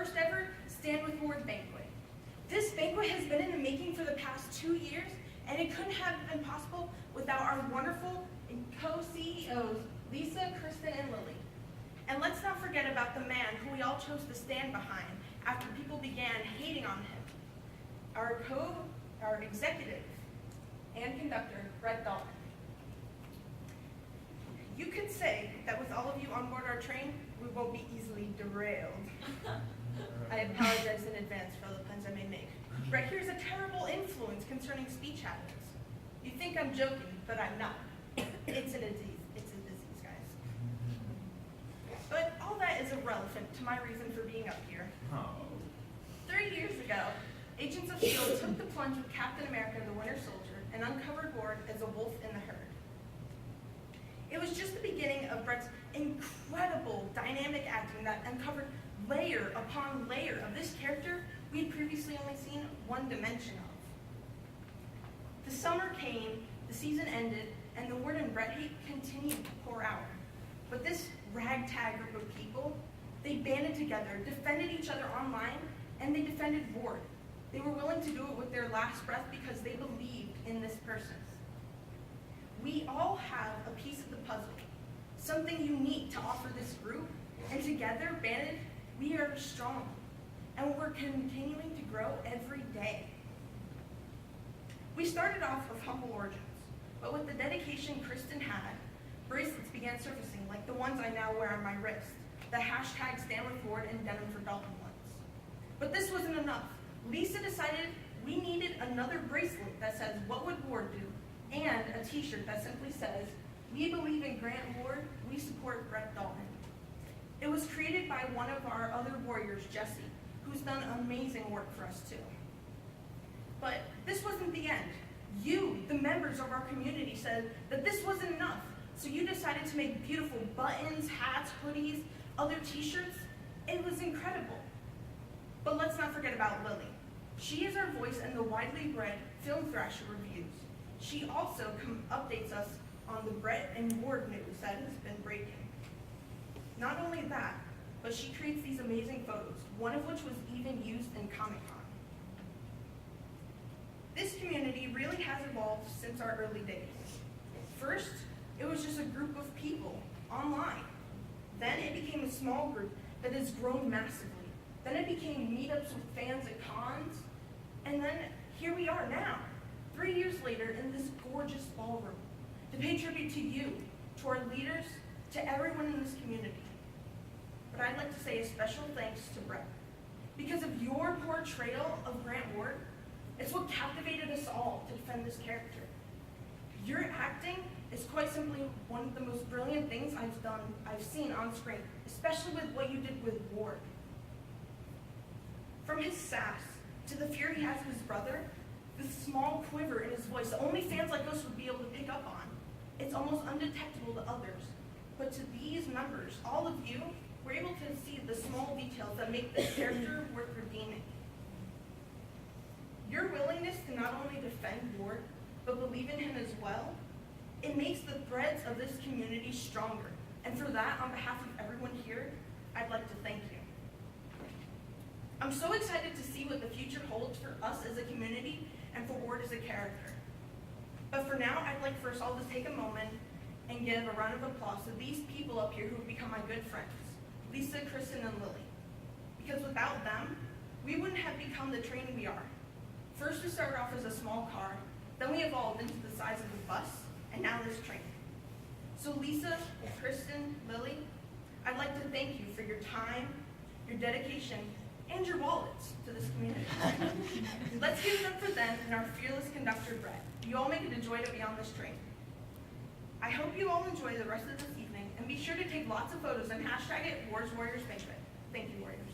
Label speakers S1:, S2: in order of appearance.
S1: first ever Stand With Ward banquet. This banquet has been in the making for the past 2 years, and it couldn't have been possible without our wonderful co-CEOs, Lisa, Kristen, and Lily. And let's not forget about the man who we all chose to stand behind after people began hating on him, our executive and conductor, Brett Dalton. You could say that with all of you on board our train, we won't be easily derailed. I apologize in advance for all the puns I may make. Brett here is a terrible influence concerning speech habits. You think I'm joking, but I'm not. It's a disease. It's a disease, guys. But all that is irrelevant to my reason for being up here. 3 years ago, Agents of S.H.I.E.L.D. took the plunge with Captain America, the Winter Soldier, and uncovered Ward as a wolf in the herd. It was just the beginning of Brett's incredible dynamic acting that uncovered layer upon layer of this character we had previously only seen one dimension of. The summer came, the season ended, and the Ward and Brett hate continued to pour out. But this ragtag group of people, they banded together, defended each other online, and they defended Ward. They were willing to do it with their last breath because they believed in this person. We all have a piece of the puzzle, something unique to offer this group, and together, banded, we are strong, and we're continuing to grow every day. We started off with humble origins, but with the dedication Kristen had, bracelets began surfacing like the ones I now wear on my wrist, the hashtag Stand With Ward and Denim for Dalton ones. But this wasn't enough. Lisa decided we needed another bracelet that says, "What would Ward do?" and a t-shirt that simply says, "We believe in Grant Ward, we support Brett Dalton." It was created by one of our other warriors, Jesse, who's done amazing work for us too. But this wasn't the end. You, the members of our community, said that this wasn't enough, so you decided to make beautiful buttons, hats, hoodies, other t-shirts. It was incredible. But let's not forget about Lily. She is our voice in the widely read Film Thrasher reviews. She also updates us on the Brett and Ward news that has been breaking. Not only that, but she creates these amazing photos, one of which was even used in Comic-Con. This community really has evolved since our early days. First, it was just a group of people online. Then it became a small group that has grown massively. Then it became meetups with fans at cons. And then here we are now, 3 years later in this gorgeous ballroom, to pay tribute to you, to our leaders, to everyone in this community. But I'd like to say a special thanks to Brett. Because of your portrayal of Grant Ward, it's what captivated us all to defend this character. Your acting is quite simply one of the most brilliant things I've seen on screen, especially with what you did with Ward. From his sass to the fear he has of his brother, the small quiver in his voice that only fans like us would be able to pick up on. It's almost undetectable to others. But to these members, all of you, were able to see the small details that make this character worth redeeming. Your willingness to not only defend Ward, but believe in him as well, it makes the threads of this community stronger. And for that, on behalf of everyone here, I'd like to thank you. I'm so excited to see what the future holds for us as a community and for Ward as a character. But for now, I'd like for us all to take a moment and give a round of applause to these people up here who have become my good friends, Lisa, Kristen, and Lily. Because without them, we wouldn't have become the train we are. First, we started off as a small car, then we evolved into the size of a bus, and now this train. So Lisa, Kristen, Lily, I'd like to thank you for your time, your dedication, and your wallets to this community. Let's give it up for them and our fearless conductor, Brett. You all make it a joy to be on this train. I hope you all enjoy the rest of this evening, and be sure to take lots of photos and hashtag it Warriors Banquet. Thank you, Warriors.